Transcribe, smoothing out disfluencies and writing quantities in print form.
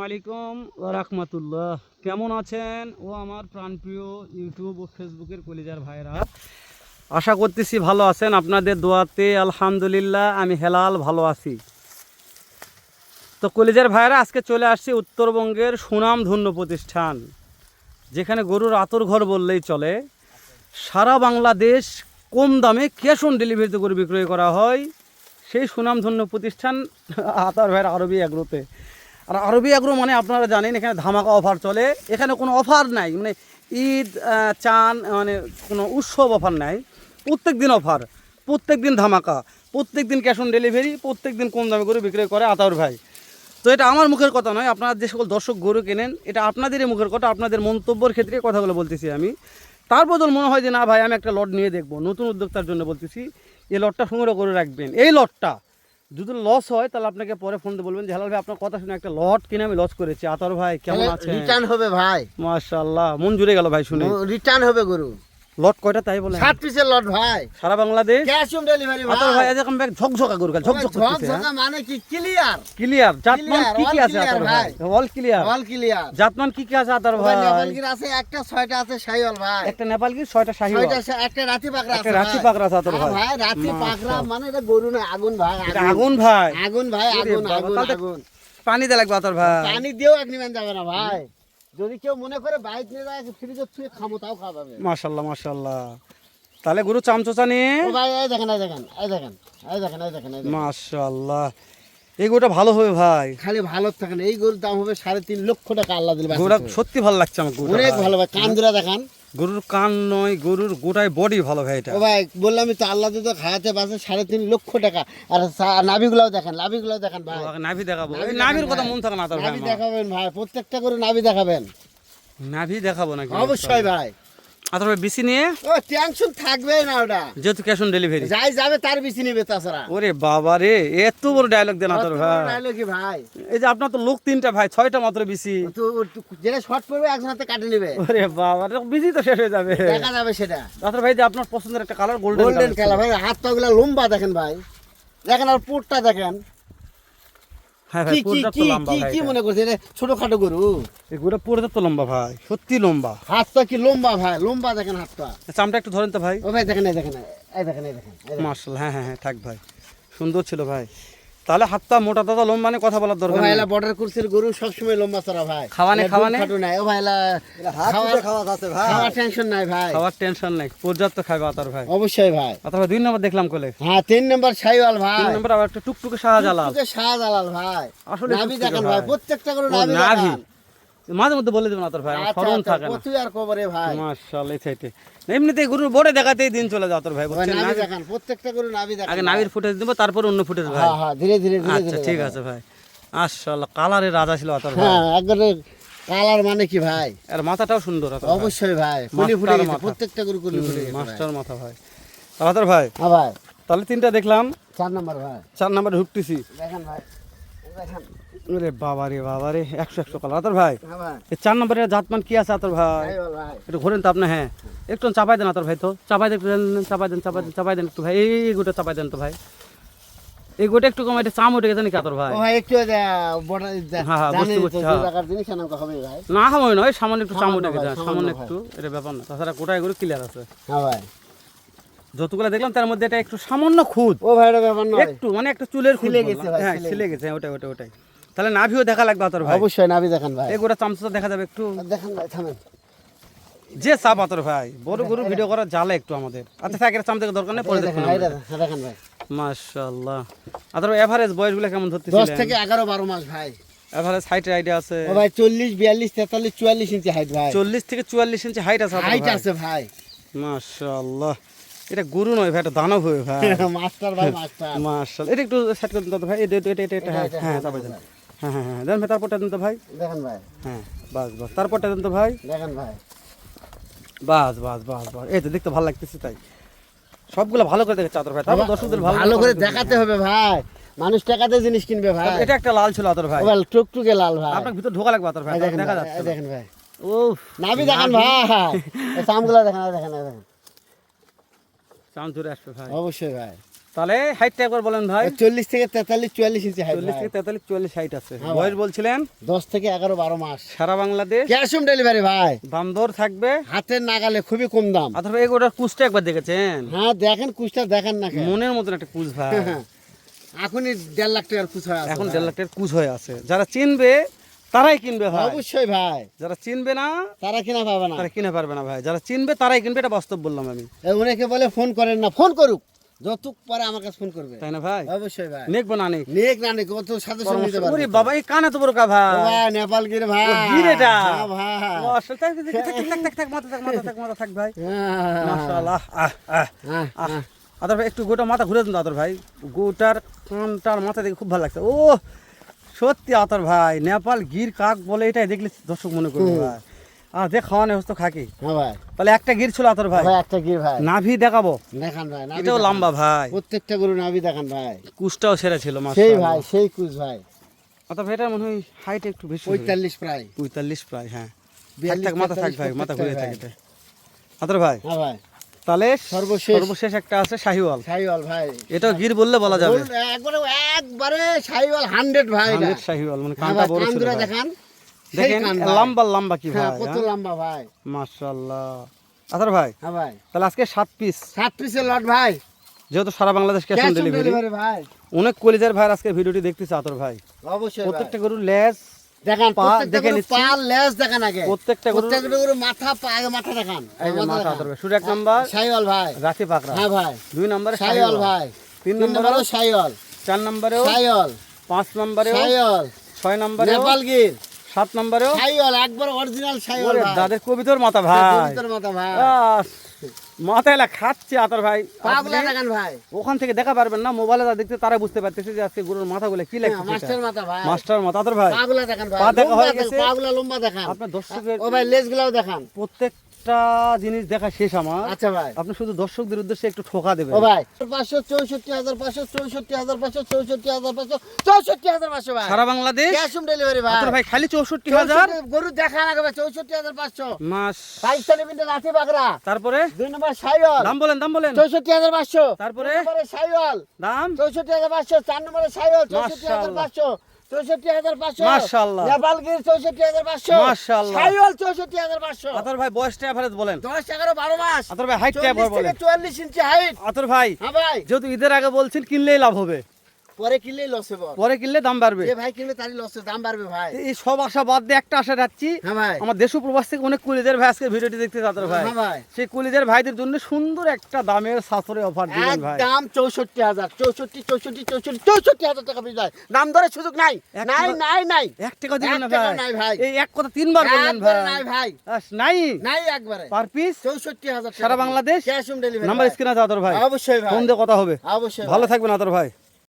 আলাইকুম ওয়া রাহমাতুল্লাহ। কেমন আছেন ও আমার প্রাণপ্রিয় ইউটিউব ও ফেসবুকের কলিজার ভাইরা? আশা করতেছি ভালো আছেন। আপনাদের দোয়াতে আলহামদুলিল্লাহ আমি হেলাল ভালো আছি। তো কলিজার ভাইরা, আজকে চলে আসছি উত্তরবঙ্গের সুনামধন্য প্রতিষ্ঠান, যেখানে গরুর আতর ঘর বললেই চলে। সারা বাংলাদেশ কম দামে ক্যাশ অন ডেলিভারিতে গরু বিক্রয় করা হয়। সেই সুনামধন্য প্রতিষ্ঠান আতর ভাইয়ের আরবি এগ্রোতে। আর আরবি এগ্রো মানে আপনারা জানেন এখানে ধামাকা অফার চলে। এখানে কোনো অফার নাই, মানে ঈদ চান মানে কোনো উৎসব অফার নাই। প্রত্যেক দিন অফার, প্রত্যেক দিন ধামাকা, প্রত্যেক দিন ক্যাশ অন ডেলিভারি, প্রত্যেক দিন কম দামে গরু বিক্রয় করে আতর ভাই। তো এটা আমার মুখের কথা নয়, আপনারা যে সকল দর্শক গরু কেনেন এটা আপনাদেরই মুখের কথা, আপনাদের মন্তব্যের ক্ষেত্রে কথাগুলো বলতেছি আমি। তার বদল মনে হয় যে না ভাই আমি একটা লট নিয়ে দেখবো, নতুন উদ্যোক্তার জন্য বলতেছি, এই লটটা সংগ্রহ করে রাখবেন। এই লটটা যদি লস হয় তাহলে আপনাকে পরে ফোন দিয়ে বলবেন যে হেলাল ভাই আপনার কথা শুনে একটা লট কিনে আমি লস করেছি। আতর ভাই কেমন আছে? রিটার্ন হবে ভাই, মাশাআল্লাহ, মন জুড়ে গেল ভাই শুনে। রিটার্ন হবে গরু। লট কয়টা তাই বলেন? 7 পিসের লট ভাই, সারা বাংলাদেশ ক্যাশ অন ডেলিভারি ভাই। আতর ভাই এরকম ব্যাগ ঝকঝকা গরু, ঝকঝক করতেছে। ঝকঝকা মানে কি? Clear clear. জাতমান কি কি আছে আতর ভাই? All clear, all clear. জাতমান কি কি আছে আতর ভাই? নেপালগির আছে একটা, 6টা আছে শাহিওয়াল ভাই। একটা নেপালগির, 6টা শাহিওয়াল, একটা রাতি পাকড়া আছে। একটা রাতি পাকড়া আছে আতর ভাই। ভাই রাতি পাকড়া মানে এটা গরু না, আগুন ভাই, আগুন ভাই, আগুন ভাই, আগুন আগুন আগুন। পানি দিয়ে লাগবে আতর ভাই। পানি দিয়েও এক নিবেন যাবে না ভাই। যদি কেউ মনে করে বাইক নিয়ে যায় ফ্রিজে থুয়ে খামো তাও খাওয়া যাবে। মাশাআল্লাহ মাশাআল্লাহ। তাহলে গরু চামচোচা নিয়ে ও ভাই এই দেখেন, এই দেখেন, এই দেখেন, এই দেখেন, এই দেখেন, এই দেখেন। মাশাআল্লাহ, এই গরুটা ভালো হবে ভাই। খালি ভালো থাকেন। এই গরুর দাম হবে 3.5 লক্ষ টাকা। আল্লাহ দিল গরুটা সত্যি ভালো লাগছে আমার। গরুটা অনেক ভালো ভাই। কান ধরে দেখান। গরুর কান নয়, গরুর গোটায় বডি ভালো ভাই। এটা ও ভাই বললামই তো, আল্লাহ দিল খাওয়াতে বাসে 3.5 লক্ষ টাকা। আর নাভিগুলাও দেখেন, নাভিগুলাও দেখেন ভাই। নাভি দেখাবো, এই নাভির কথা মন থাকে না আতর ভাই। নাভি দেখাবেন ভাই, প্রত্যেকটা গরু নাভি দেখাবেন। নাভি দেখাবো নাকি? অবশ্যই ভাই। আতর ভাই বিসি নিয়ে ও টেনশন থাকবে না, ওটা যেহেতু ক্যাশ অন ডেলিভারি যাই যাবে তার বেশি নেবে। তাছাড়া ওরে বাবা রে, এত বড় ডায়লগ দেন আতর ভাই। নাইলে কি ভাই, এই যে আপনার তো লোক 3টা ভাই, 6টা মাত্র বিসি। তো যেটা শর্ট পড়বে একজন হাতে কাটে নেবে। ওরে বাবা রে, বিসি তো শেষ হয়ে যাবে। দেখা যাবে সেটা। আতর ভাই যে আপনার পছন্দের একটা কালার গোল্ডেন গোল্ডেন কালার ভাই। হাত পা গুলা লম্বা দেখেন ভাই, দেখেন। আর পুরটা দেখেন। হ্যাঁ ভাই, পুরোটা তো লম্বা ভাই। কি মনে করছে এটা ছোটখাটো গরু? এই গরুটা পুরোটা তো লম্বা ভাই, সত্যি লম্বা। হাত পা কি লম্বা ভাই, লম্বা দেখেন হাত পা। চামটা একটু ধরেন তো ভাই। ও ভাই দেখেন, এই দেখেন, এই দেখেন, এই দেখেন। মাশাআল্লাহ, হ্যাঁ হ্যাঁ হ্যাঁ, থাক ভাই, সুন্দর ছিল ভাই। তাহলে হাতটা মোটা দাদা লম্বা মানে কথা বলার ও দরকার ভাই নেই। এলা বর্ডার কোর্সের গরু সবসময় লম্বা চড়া ভাই। খাওয়ানে খাটো নাই। ও ভাই এলা খাওয়া আছে ভাই, খাওয়ার টেনশন নাই ভাই। খাওয়ার টেনশন নাই, পর্যাপ্ত খাবে আতর ভাই। অবশ্যই ভাই। আতর ভাই 2 নম্বর দেখলাম কোলে। হ্যাঁ 3 নাম্বার শাহিওয়াল ভাই। 3 নম্বর আবার একটা টুকটুকে শাহজালাল। টুকটুকে শাহজালাল ভাই। আসলে নাভি টুকটুকে দেখেন ভাই, ভাই। প্রত্যেকটা গরু ও, নাভি নাভি। দেখেন। মাঝে মধ্যে বলে দেবেন আতর ভাই, আমার স্মরণ থাকে না। কতই আর কবরে ভাই। মাশাআল্লাহ, এইটাই। এমনিতেই গরুর বড়ে দেখাতেই দিন চলে যায় আতর ভাই, ভাই বুঝছেন? নাভি দেখেন, প্রত্যেকটা গরু নাভি দেখেন। আগে নাভির ফুটেজ দিব, তারপর অন্য ফুটেজ ভাই। হ্যাঁ হ্যাঁ, ধীরে ধীরে ধীরে আচ্ছা ধীরে ঠিক দেখেন। আছে ভাই। মাশাআল্লাহ, কালারের রাজা ছিল আতর ভাই। হ্যাঁ একবারে কালার মানে কি ভাই। আর মাথাটাও সুন্দর আতর ভাই। অবশ্যই ভাই, কুলি ফুটে গেছে প্রত্যেকটা গরু, কুলি ফুটে গেছে ভাই। মাস্টার মাথা ভাই। আতর ভাই হ্যাঁ ভাই। তাহলে 3টা দেখলাম, 4 নাম্বার ভাই 4 নম্বরে ঢুকতেছি। দেখেন ভাই, দেখেন। ওরে বাবা রে বাবা রে, 100 কালার আতর ভাই। হ্যাঁ ভাই, এই 4 নম্বরের জাতমান কি আছে আতর ভাই? শাহিওয়াল ভাই। একটু ঘোরেন তো আপনি। হ্যাঁ একটু চাপাই দেন আতর ভাই, তো চাপাই দেন, চাপাই দেন, চাপাই দেন, চাপাই দেন একটু ভাই। এই গোটা চাপাই দেন তো ভাই, এই গোটা একটু কম, এটা চাম উঠে গেছে নাকি আতর ভাই? ও ভাই একটু বড় হ্যাঁ, হ্যাঁ, বুঝতে পারছি, হ্যাঁ। টাকার জিনিস আমাকে হবে ভাই। না সময় নয়, সামান্য একটু চাম উঠে সামান্য গেছে, ভাই, সামান্য সামান্য একটু, এটা ব্যাপার না। তাছাড়া গোটায় গরু ক্লিয়ার আছে। হ্যাঁ ভাই, যতগুলো দেখলাম তার মধ্যে এটা একটু সামান্য খুদ, ও ভাই এটা ব্যাপার নয়। একটু মানে একটা চুলের খুদ ছিলে বললাম। গেছে ভাই, হ্যাঁ ছিলে ছিলে গেছে, ওটাই ওটাই ওটাই। তাহলে নাভিও দেখা লাগবে আতর ভাই। অবশ্যই নাভি দেখেন ভাই। এই গোটা চামচটা দেখা যাবে একটু, দেখেন ভাই, থামেন। যে চাপ আতর ভাই। বড় গরু ভিডিও করা জালে একটু আমাদের। আচ্ছা থাক, এটা চাম থেকে দরকার নেই, পরে দেখেন দেখুন। এটা দেখেন ভাই। মাশাআল্লাহ। আতর এভারেজ বয়সগুলো কেমন 10 ধরতেছিলেন? থেকে 11-12 মাস ভাই। এভারেজ হাইটের আইডিয়া আছে? ও ভাই 40, 42, 43, 44 ইঞ্চি হাইট ভাই। 40 থেকে 44 ইঞ্চি হাইট আছে আতর হাইট ভাই। আছে ভাই। মাশাআল্লাহ, এটা গরু নয় ভাই, এটা দানব হবে ভাই। মাস্টার ভাই, মাস্টার। মাশাআল্লাহ, এটা একটু সেট করে দিন তো ভাই। এটা হ্যাঁ হ্যাঁ, তারপর দেন। হ্যাঁ হ্যাঁ হ্যাঁ, দেন ভাই, তারপরটা দেন তো ভাই। দেখেন ভাই, হ্যাঁ বাস বাস, তারপরটা দেন তো ভাই। দেখেন ভাই। বাস বাস বাস বাস, এই তো দেখতে ভালো লাগতেছে। তাই সবগুলো ভালো করে দেখে আতর ভাই, তারপর দর্শকদের ভালো করে দেখাতে হবে ভাই। মানুষ টাকাতে জিনিস কিনবে ভাই। এটা একটা লাল ছিল আতর ভাই, ও ভাই টুকটুকে লাল ভাই। আপনার ভিতর ঢোকা লাগবে আতর ভাই, এই দেখেন দেখা ভাই, যাচ্ছে। এই দেখেন ভাই। উফ, নাভি দেখেন ভাই। এই চামগুলা দেখেন, এই দেখেন, এই দেখেন। চাম ধরে আসবে ভাই। অবশ্যই ভাই। তাহলে হাইটটা একবার বলেন ভাই। 40 থেকে 43 44 ইঞ্চি হাইট 40 থেকে 43 40 হাইট আছে। হ্যাঁ বয়স বলছিলেন 10 থেকে 11 12 মাস। সারা বাংলাদেশ ক্যাশ অন ডেলিভারি ভাই, দাম দর থাকবে হাতের নাগালে, খুবই কম দাম। অথবা এই গোটার কুচটা একবার দেখেছেন? হ্যাঁ দেখেন, কুচটা দেখেন না কেন? মনের মতন একটা কুচ ভাই। এখনই 1.5 লাখ টাকার কুচ হয় এখন 1.5 লাখ টাকার কুচ হয়ে আছে। যারা চিনবে তারাই কিনবে ভাই, অবশ্যই ভাই। যারা চিনবে না তারা কিনা পাবে না, তারা কিনে পারবে না ভাই, যারা চিনবে তারাই কিনবে, এটা বাস্তব বললাম আমি, অনেকে বলে ফোন করেন না, ফোন করুক, যতটুক পরে আমার কাছে ফোন করবে। তাই না ভাই? অবশ্যই ভাই, নেকবো না নেক নেক না নেক কত সাজেশন নিতে পারবে। ওরে বাবা, এই কানে তো বড় কা ও ভাই, ভাই, নেপাল গির ভাই, ও গির এটা? হ্যাঁ ভাই, ও আসলে থাক মাথা থাক ভাই, হ্যাঁ, মাশাআল্লাহ। হ্যাঁ, হ্যাঁ। আদর ভাই একটু গোটা মাথা ঘুরে দিন আদর ভাই, গোটার কানটার মাথা দেখে খুব ভালো লাগছে। ও সত্যি আতর ভাই, নেপাল গির কাক বলে এটাই দেখলে দর্শক মনে করবে ভাই। আর যে খাওয়ানো হচ্ছে খাকি, হ্যাঁ ভাই, তাহলে একটা গির ছিল আতর ভাই। ভাই একটা গির ভাই, নাভি দেখাবো, দেখান ভাই, নাভি এটাও দেখান। লম্বা ভাই, প্রত্যেকটা গরু নাভি দেখান ভাই, কুচটাও সেরা ছিল সেই মাশাআল্লাহ। ভাই, সেই কুচ ভাই, আতর ভাই এটার মনে হয় হাইট একটু বেশি হবে। 45 প্রায়, 45 প্রায়, হ্যাঁ। 42, থাক মাথা থাক ভাই, 43 মাথা ঘুরে প্রত্যেকটা থাকে আতর ভাই। হ্যাঁ ভাই, তাহলে সর্বশেষ। সর্বশেষ একটা আছে শাহিওয়াল, শাহিওয়াল ভাই, এটাও গির বললে বলা যাবে। গরুর একবারে শাহিওয়াল 100 ভাই এটা। 100 শাহিওয়াল, মানে হ্যাঁ কানটা ভাই, বড় কান ছিল ধরে ভাই। দেখান, সেই দেখেন কান ভাই। লম্বা লম্বা কি ভাই, হ্যাঁ, কত লম্বা ভাই, মাশাআল্লাহ। আতর ভাই হ্যাঁ ভাই, তাহলে আজকে 7 পিস, 7 পিসের লট ভাই, যেহেতু সারা Bangladesh cash cash on on delivery, delivery ভাই, অনেক কলিজার ভাই আজকে ভিডিওটি দেখতেছে আতর ভাই। অবশ্যই ভাই। প্রত্যেকটা গরুর লেজ দেখান, পা প্রত্যেকটা দেখে গরুর নিচ্ছি। পা লেজ দেখান আগে, প্রত্যেকটা গরুর প্রত্যেকটা গরুর মাথা পা, আগে মাথা দেখান, এই যে মাথা মাথা দেখান। আতর ভাই, শুরু 1 নাম্বার শাহিওয়াল ভাই, রাখি পাকড়া, হ্যাঁ ভাই, 2 নম্বরে শাহিওয়াল ভাই, 3 3 নম্বরে নম্বরে শাহিওয়াল, 4 নম্বরেও শাহিওয়াল, 5 নম্বরেও শাহিওয়াল, 6 নম্বরেও নেপাল গির, 7 নম্বরেও। শাহিওয়াল, একবার অরিজিনাল শাহিওয়াল ওরে ভাই, দাদের কবিতর মাথা ভাই, কবিতার মাথা ভাই, আহ, মাথায় এলা খাচ্ছে আতর ভাই। পাগলা আপনি দেখান ভাই, ওখান থেকে দেখা পারবেন না, মোবাইলে যা দেখতে তারা বুঝতে পারতেছে যে আজকে গরুর মাথাগুলো কি লাগছে। মাস্টার মাথা ভাই, মাস্টার মাথা আতর ভাই, পাগলা দেখান ভাই, পা দেখা লম্বা হয়ে দেখান, গেছে। পাগলা লম্বা দেখান, আপনার দর্শকের ও ভাই লেজ গুলাও দেখান। প্রত্যেকটা জিনিস দেখা শেষ আমার, আচ্ছা ভাই, আপনি শুধু দর্শকদের উদ্দেশ্যে একটু ঠোকা দেবেন। ও ভাই 564,500, 64,500, 64,500, 64,500 ভাই, সারা বাংলাদেশ ক্যাশ অন ডেলিভারি ভাই, আতর ভাই খালি 64,000 গরু দেখান আগে ভাই, 64,500, মাস। পাকিস্তানি বিনতে লাঠি বাগরা, তারপরে 2 নম্বর শাহিওয়াল, দাম বলেন, দাম বলেন। 64,500, তারপরে 3 নম্বরে শাহিওয়াল, দাম 64,500, 4 নম্বরে শাহিওয়াল, মাশাআল্লাহ। 64,500, 64,500, মাশাআল্লাহ। নেপালগির 64,500, মাশাআল্লাহ। শাহিওয়াল 64,500, আতর ভাই বয়সটা এভারেজ বলেন। 10, 11, 12 মাস, আতর ভাই হাইটটা 40 একবার থেকে বলেন। 44 ইঞ্চি হাইট। আতর ভাই হ্যাঁ ভাই, যেহেতু ঈদের আগে বলছেন কিনলেই লাভ হবে, পরে কিনলেই লস হবে, পরে কিনলে দাম বাড়বে। যে ভাই কিনলে তারই লস, দাম বাড়বে ভাই। এই সব আশা বাদ দিয়ে একটা আশা রাখছি, হ্যাঁ ভাই, আমার দেশ ও প্রবাস থেকে অনেক কুলিদের ভাই আজকে ভিডিওটি দেখতে আতর ভাই, হ্যাঁ ভাই, সেই কুলিদের ভাইদের জন্য সুন্দর একটা দামের সাশ্রয় অফার দিবেন ভাই। একদম 64,000, 64,000 টাকা পিস ভাই, দাম ধরে সুযোগ নাই, এক নাই টাকা- নাই নাই, এক টাকা দিবেন না এক টাকাও নাই ভাই, ভাই। এই এক কথা 3 বার বললেন একবারে ভাই। নাই ভাই, নাই নাই একবারে, পার পিস 64,000 সারা Bangladesh. Cash on delivery, number স্ক্রিনে আছে আতর ভাই, অবশ্যই ভাই, ফোন দিয়ে কথা হবে। অবশ্যই ভালো ভাই। থাকবেন আতর ভাই।